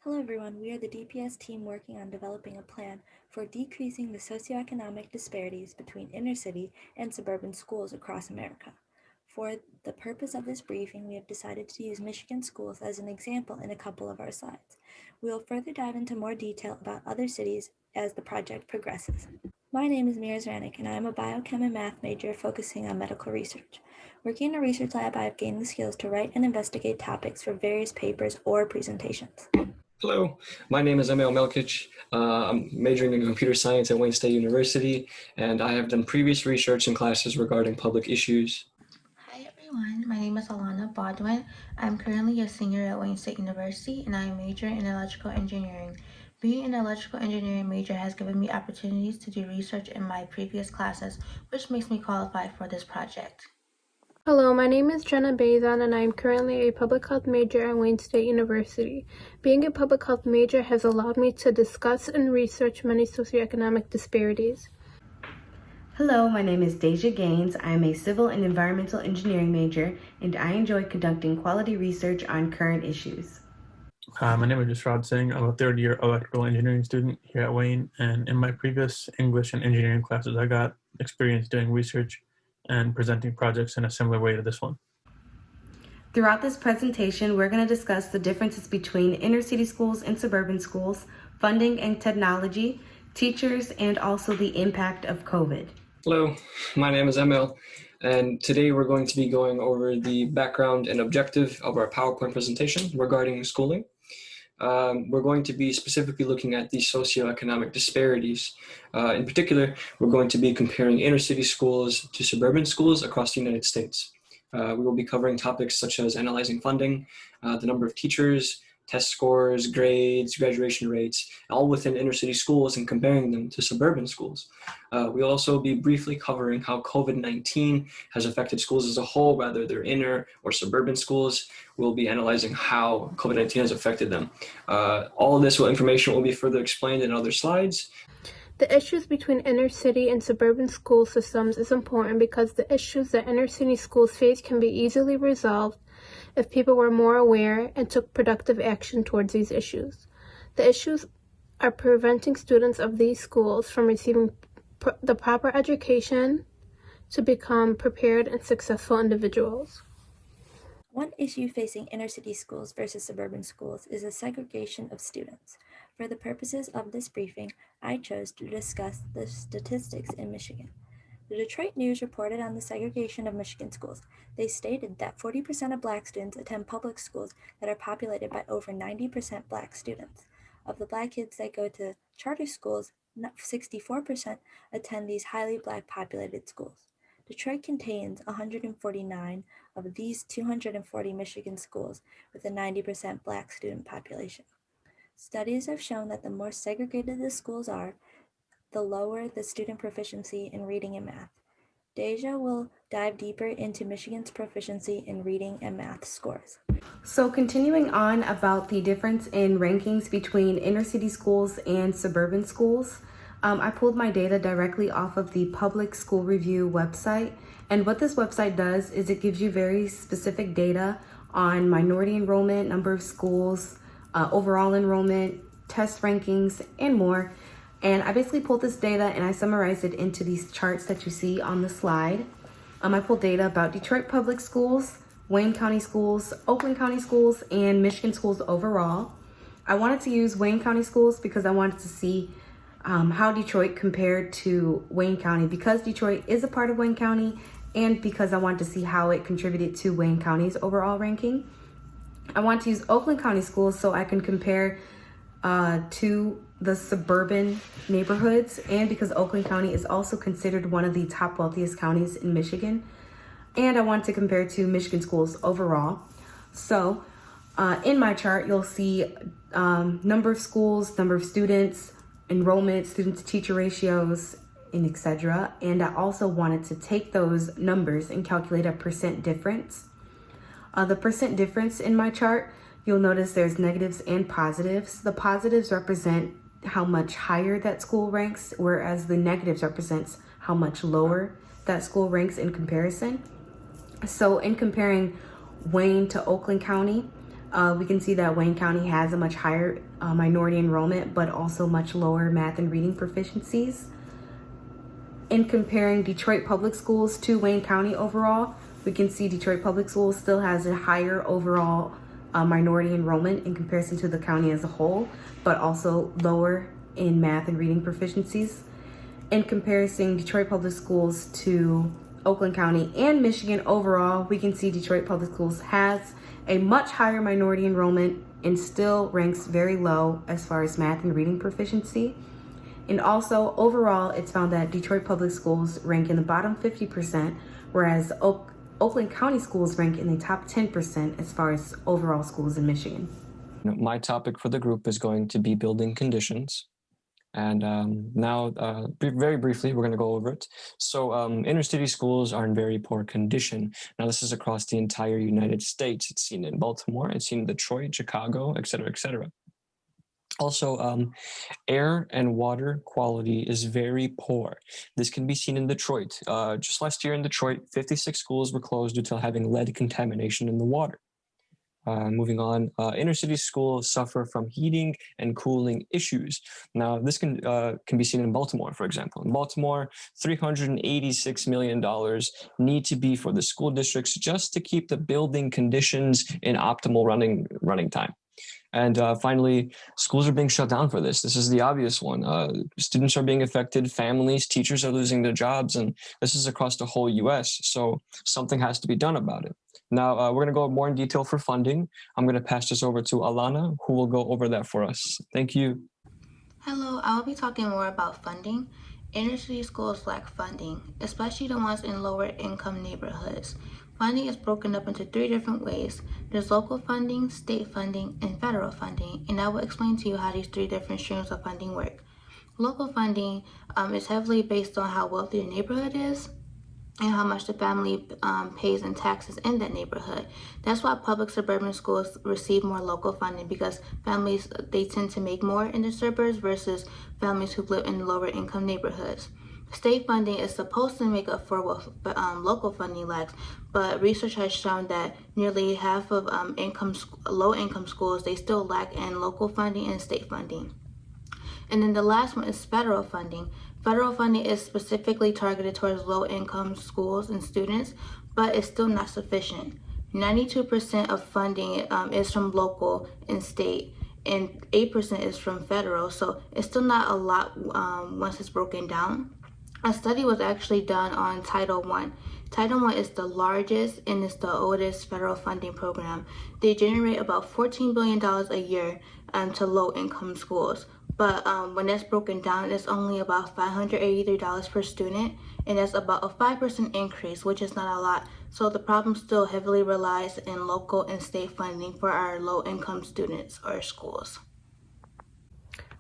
Hello everyone, we are the DPS team working on developing a plan for decreasing the socioeconomic disparities between inner city and suburban schools across America. For the purpose of this briefing, we have decided to use Michigan schools as an example in a couple of our slides. We will further dive into more detail about other cities as the project progresses. My name is Mira Zranik, and I am a biochem and math major focusing on medical research. Working in a research lab, I have gained the skills to write and investigate topics for various papers or presentations. Hello, my name is Emil Melkic. I'm majoring in computer science at Wayne State University, and I have done previous research in classes regarding public issues. Hi everyone, my name is Alana Bodwin. I'm currently a senior at Wayne State University and I major in electrical engineering. Being an electrical engineering major has given me opportunities to do research in my previous classes, which makes me qualified for this project. Hello, my name is Jenna Bazan and I am currently a public health major at Wayne State University. Being a public health major has allowed me to discuss and research many socioeconomic disparities. Hello, my name is Deja Gaines. I am a civil and environmental engineering major and I enjoy conducting quality research on current issues. My name is Jashrad Singh. I'm a third-year electrical engineering student here at Wayne, and in my previous English and engineering classes, I got experience doing research and presenting projects in a similar way to this one. Throughout this presentation, we're going to discuss the differences between inner city schools and suburban schools, funding and technology, teachers, and also the impact of COVID. Hello, my name is Emil, and today we're going to be going over the background and objective of our PowerPoint presentation regarding schooling. We're going to be specifically looking at the socioeconomic disparities. In particular, we're going to be comparing inner city schools to suburban schools across the United States. We will be covering topics such as analyzing funding, the number of teachers, test scores, grades, graduation rates, all within inner city schools and comparing them to suburban schools. We'll also be briefly covering how COVID-19 has affected schools as a whole, whether they're inner or suburban schools. We'll be analyzing how COVID-19 has affected them. All of this information will be further explained in other slides. The issues between inner city and suburban school systems is important because the issues that inner city schools face can be easily resolved if people were more aware and took productive action towards these issues. The issues are preventing students of these schools from receiving the proper education to become prepared and successful individuals. One issue facing inner city schools versus suburban schools is the segregation of students. For the purposes of this briefing, I chose to discuss the statistics in Michigan. The Detroit News reported on the segregation of Michigan schools. They stated that 40% of Black students attend public schools that are populated by over 90% Black students. Of the Black kids that go to charter schools, 64% attend these highly Black populated schools. Detroit contains 149 of these 240 Michigan schools with a 90% Black student population. Studies have shown that the more segregated the schools are, the lower the student proficiency in reading and math. Deja will dive deeper into Michigan's proficiency in reading and math scores. So continuing on about the difference in rankings between inner city schools and suburban schools, I pulled my data directly off of the Public School Review website. And what this website does is it gives you very specific data on minority enrollment, number of schools, overall enrollment, test rankings, and more. And I basically pulled this data and I summarized it into these charts that you see on the slide. I pulled data about Detroit public schools, Wayne County schools, Oakland County schools, and Michigan schools overall. I wanted to use Wayne County schools because I wanted to see how Detroit compared to Wayne County, because Detroit is a part of Wayne County and because I wanted to see how it contributed to Wayne County's overall ranking. I want to use Oakland County schools so I can compare to the suburban neighborhoods, and because Oakland County is also considered one of the top wealthiest counties in Michigan. And I want to compare to Michigan schools overall. So in my chart, you'll see number of schools, number of students, enrollment, student to teacher ratios, and etc. And I also wanted to take those numbers and calculate a percent difference. The percent difference in my chart, you'll notice there's negatives and positives. The positives represent how much higher that school ranks, whereas the negatives represents how much lower that school ranks in comparison. So in comparing Wayne to Oakland County, We can see that Wayne County has a much higher minority enrollment, but also much lower math and reading proficiencies. In comparing Detroit Public Schools to Wayne County overall, we can see Detroit Public Schools still has a higher overall minority enrollment in comparison to the county as a whole, but also lower in math and reading proficiencies. In comparison Detroit Public Schools to Oakland County and Michigan overall, we can see Detroit Public Schools has a much higher minority enrollment and still ranks very low as far as math and reading proficiency. And also overall, it's found that Detroit Public Schools rank in the bottom 50%, whereas Oakland County schools rank in the top 10% as far as overall schools in Michigan. My topic for the group is going to be building conditions. And now, very briefly, we're going to go over it. So inner city schools are in very poor condition. Now, this is across the entire United States. It's seen in Baltimore, it's seen in Detroit, Chicago, et cetera, et cetera. Also, air and water quality is very poor. This can be seen in Detroit. Just last year in Detroit, 56 schools were closed due to having lead contamination in the water. Moving on, inner city schools suffer from heating and cooling issues. Now, this can be seen in Baltimore, for example. In Baltimore, $386 million need to be for the school districts just to keep the building conditions in optimal running time. And finally, schools are being shut down for this. This is the obvious one. Students are being affected, families, teachers are losing their jobs, and this is across the whole US. So something has to be done about it. Now, we're going to go more in detail for funding. I'm going to pass this over to Alana, who will go over that for us. Thank you. Hello, I will be talking more about funding. Inner city schools lack funding, especially the ones in lower income neighborhoods. Funding is broken up into 3 different ways. There's local funding, state funding, and federal funding, and I will explain to you how these 3 different streams of funding work. Local funding is heavily based on how wealthy the neighborhood is and how much the family pays in taxes in that neighborhood. That's why public suburban schools receive more local funding, because families, they tend to make more in the suburbs versus families who live in lower income neighborhoods. State funding is supposed to make up for what local funding lacks, but research has shown that nearly half of low-income schools, they still lack in local funding and state funding. And then the last one is federal funding. Federal funding is specifically targeted towards low-income schools and students, but it's still not sufficient. 92% of funding is from local and state, and 8% is from federal, so it's still not a lot once it's broken down. A study was actually done on Title I. Title I is the largest and it's the oldest federal funding program. They generate about $14 billion a year to low-income schools. But when that's broken down, it's only about $583 per student, and that's about a 5% increase, which is not a lot. So the problem still heavily relies in local and state funding for our low-income students or schools.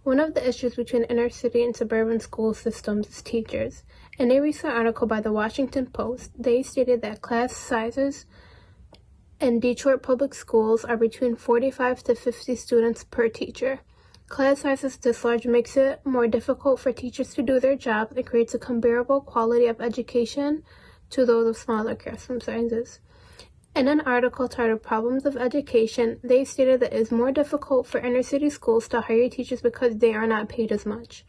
One of the issues between inner city and suburban school systems is teachers. In a recent article by the Washington Post, they stated that class sizes in Detroit public schools are between 45 to 50 students per teacher. Class sizes this large makes it more difficult for teachers to do their job and creates a comparable quality of education to those of smaller classroom sizes. In an article titled Problems of Education, they stated that it is more difficult for inner city schools to hire teachers because they are not paid as much.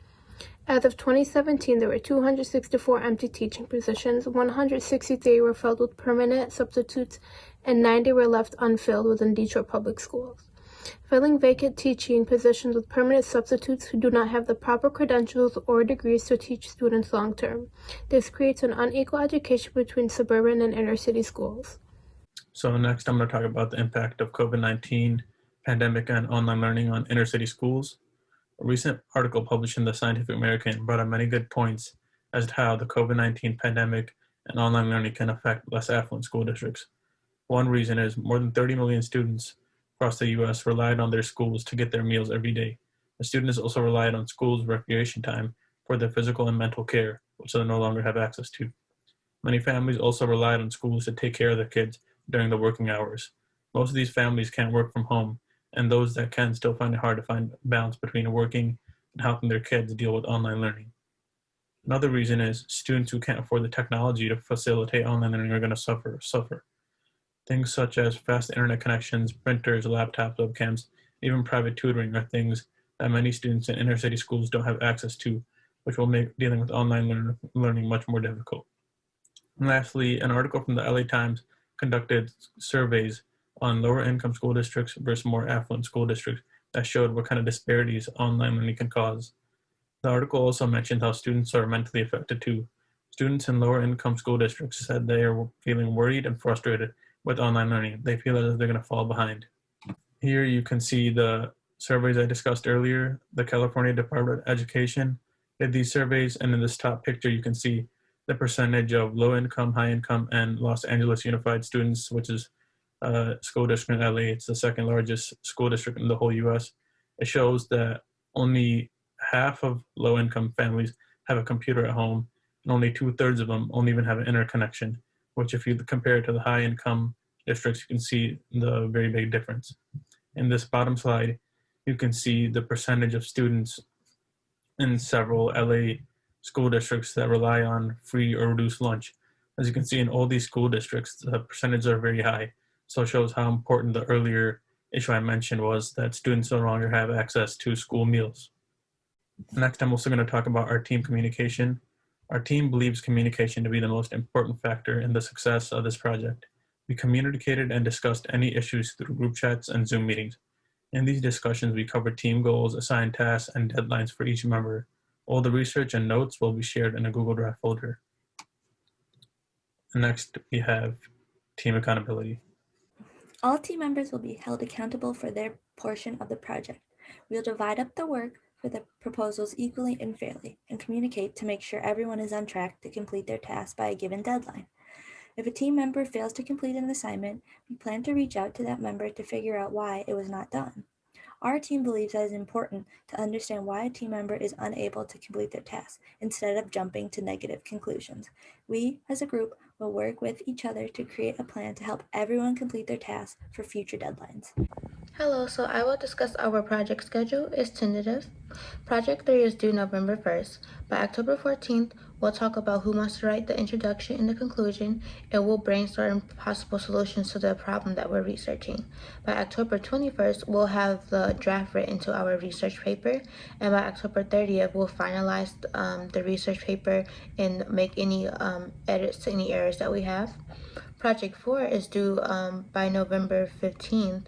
As of 2017, there were 264 empty teaching positions, 163 were filled with permanent substitutes, and 90 were left unfilled within Detroit public schools. Filling vacant teaching positions with permanent substitutes who do not have the proper credentials or degrees to teach students long term. This creates an unequal education between suburban and inner city schools. So next, I'm going to talk about the impact of COVID-19 pandemic and online learning on inner city schools. A recent article published in the Scientific American brought up many good points as to how the COVID-19 pandemic and online learning can affect less affluent school districts. One reason is more than 30 million students across the U.S. relied on their schools to get their meals every day. The students also relied on schools' recreation time for their physical and mental care, which they no longer have access to. Many families also relied on schools to take care of their kids during the working hours. Most of these families can't work from home, and those that can still find it hard to find balance between working and helping their kids deal with online learning. Another reason is students who can't afford the technology to facilitate online learning are going to suffer. Things such as fast internet connections, printers, laptops, webcams, even private tutoring are things that many students in inner city schools don't have access to, which will make dealing with online learning much more difficult. And lastly, an article from the LA Times conducted surveys on lower income school districts versus more affluent school districts that showed what kind of disparities online learning can cause. The article also mentioned how students are mentally affected too. Students in lower income school districts said they are feeling worried and frustrated with online learning. They feel as if they're going to fall behind. Here you can see the surveys I discussed earlier. The California Department of Education did these surveys, and in this top picture you can see the percentage of low income, high income, and Los Angeles Unified students, which is a school district in LA. It's the second largest school district in the whole US. It shows that only half of low income families have a computer at home, and only 2/3 of them only even have an internet connection, which if you compare it to the high income districts, you can see the very big difference. In this bottom slide, you can see the percentage of students in several LA school districts that rely on free or reduced lunch. As you can see in all these school districts, the percentages are very high. So it shows how important the earlier issue I mentioned was that students no longer have access to school meals. Next, I'm also going to talk about our team communication. Our team believes communication to be the most important factor in the success of this project. We communicated and discussed any issues through group chats and Zoom meetings. In these discussions, we covered team goals, assigned tasks, and deadlines for each member. All the research and notes will be shared in a Google Drive folder. Next, we have team accountability. All team members will be held accountable for their portion of the project. We'll divide up the work for the proposals equally and fairly, and communicate to make sure everyone is on track to complete their task by a given deadline. If a team member fails to complete an assignment, we plan to reach out to that member to figure out why it was not done. Our team believes that it is important to understand why a team member is unable to complete their task instead of jumping to negative conclusions. We, as a group, will work with each other to create a plan to help everyone complete their tasks for future deadlines. Hello, so I will discuss our project schedule. It's tentative. Project 3 is due November 1st. By October 14th, we'll talk about who wants to write the introduction and the conclusion, and we'll brainstorm possible solutions to the problem that we're researching. By October 21st, we'll have the draft written to our research paper, and by October 30th, we'll finalize the research paper and make any edits to any errors that we have. Project 4 is due by November 15th.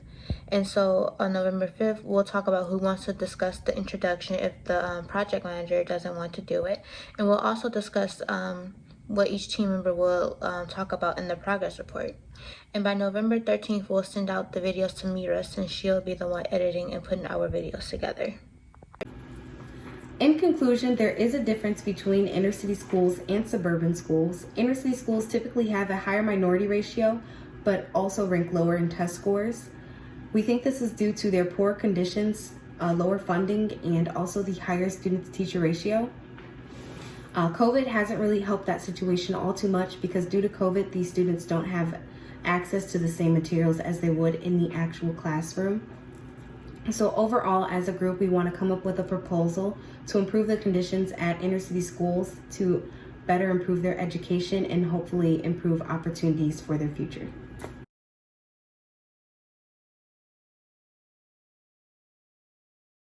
And so on November 5th, we'll talk about who wants to discuss the introduction if the project manager doesn't want to do it. And we'll also discuss what each team member will talk about in the progress report. And by November 13th, we'll send out the videos to Mira, since she'll be the one editing and putting our videos together. In conclusion, there is a difference between inner city schools and suburban schools. Inner city schools typically have a higher minority ratio, but also rank lower in test scores. We think this is due to their poor conditions, lower funding, and also the higher student-to-teacher ratio. COVID hasn't really helped that situation all too much, because due to COVID, these students don't have access to the same materials as they would in the actual classroom. So overall, as a group, we want to come up with a proposal to improve the conditions at inner city schools to better improve their education and hopefully improve opportunities for their future.